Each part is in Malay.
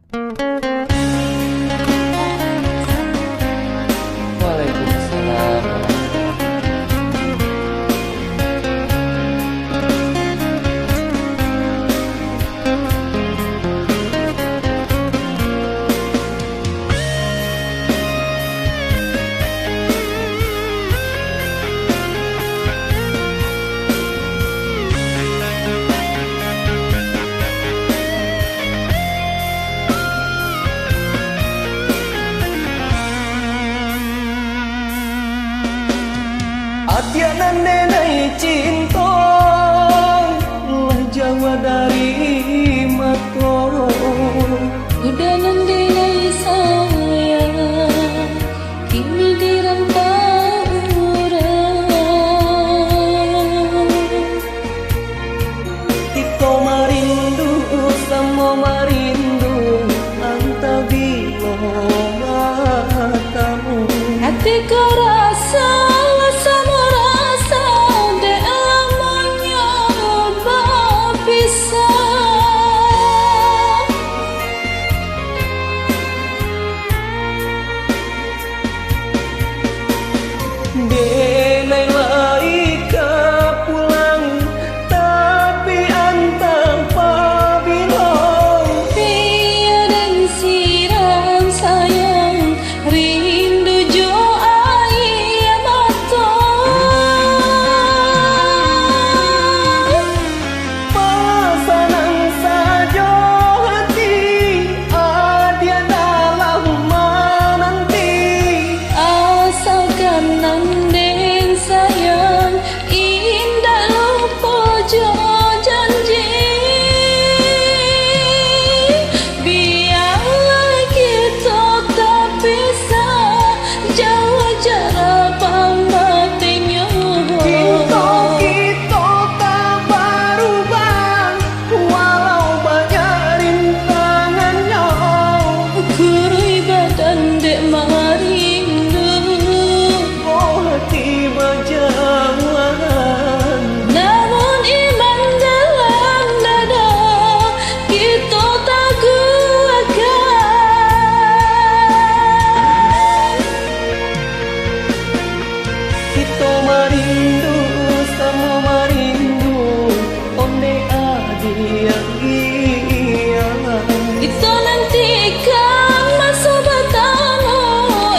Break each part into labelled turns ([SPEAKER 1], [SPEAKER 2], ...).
[SPEAKER 1] Waalaikumsalam.
[SPEAKER 2] Adia nan nenai cinta lah Jawa dari mato.
[SPEAKER 3] Udah nan denai sayang kini dirantau orang.
[SPEAKER 2] Kita marindu sama marindu anta bila matamu.
[SPEAKER 3] Hatiku rasa
[SPEAKER 2] Denai laika pulang tapi antang pabilong.
[SPEAKER 3] Biar dan siram sayang rindu jo air mata.
[SPEAKER 2] Pasanang saja hati adia dalam mananti.
[SPEAKER 3] Asalkan nanden sayang indah lupa jo janji. Biarlah kita tak bisa jauh jarak pamatinya.
[SPEAKER 2] Cinta kita tak berubah walau banyak rintangannya.
[SPEAKER 3] Kurui badan dek marindu.
[SPEAKER 2] Oh hati berjauhan.
[SPEAKER 3] Namun iman dalam dada kita tak kuatkan.
[SPEAKER 2] Kita marindu sama marindu onde adia iya.
[SPEAKER 3] Kita nantikan masa batamu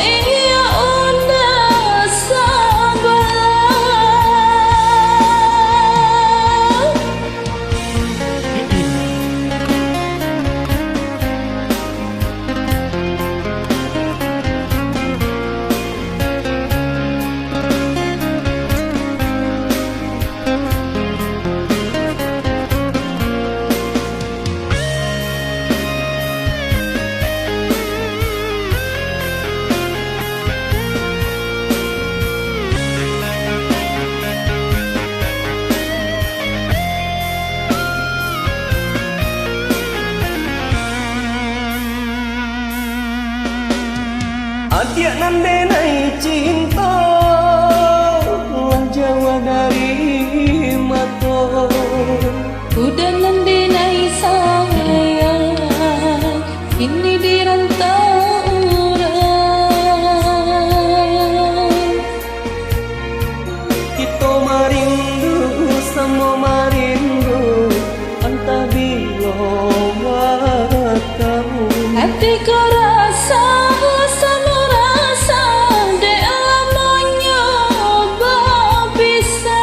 [SPEAKER 3] ia unda sabar.
[SPEAKER 2] Adia nan denai cinta lah Jawa dari mato.
[SPEAKER 3] Udah nandenai sayang kini dirantau orang.
[SPEAKER 2] Kita marindu sama marindu anta bila matamu.
[SPEAKER 3] Hatiku rasa sama rasa dek amanya bisa.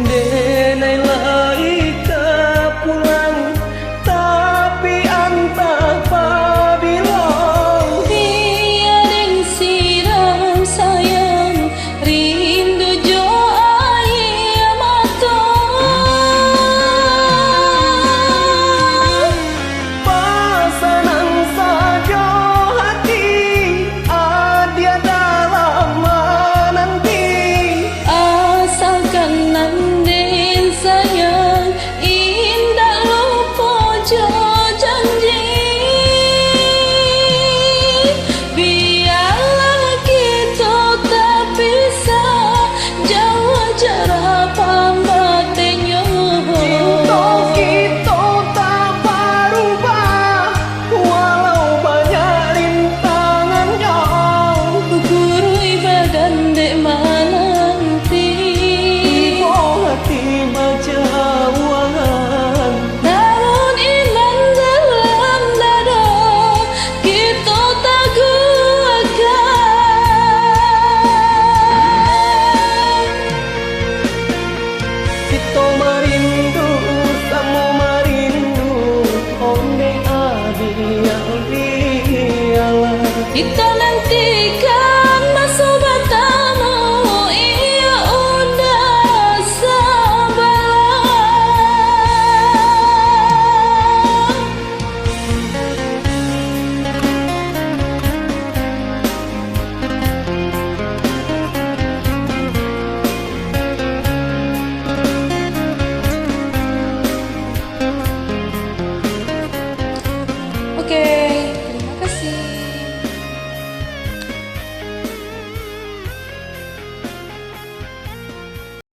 [SPEAKER 2] Denai laika pulang tapi antang pabilong.
[SPEAKER 3] Biar dan siram sayang rindu jo air mata.
[SPEAKER 2] Pasanang saja hati adia dalam mananti.
[SPEAKER 3] Asalkan nanden sayang Kita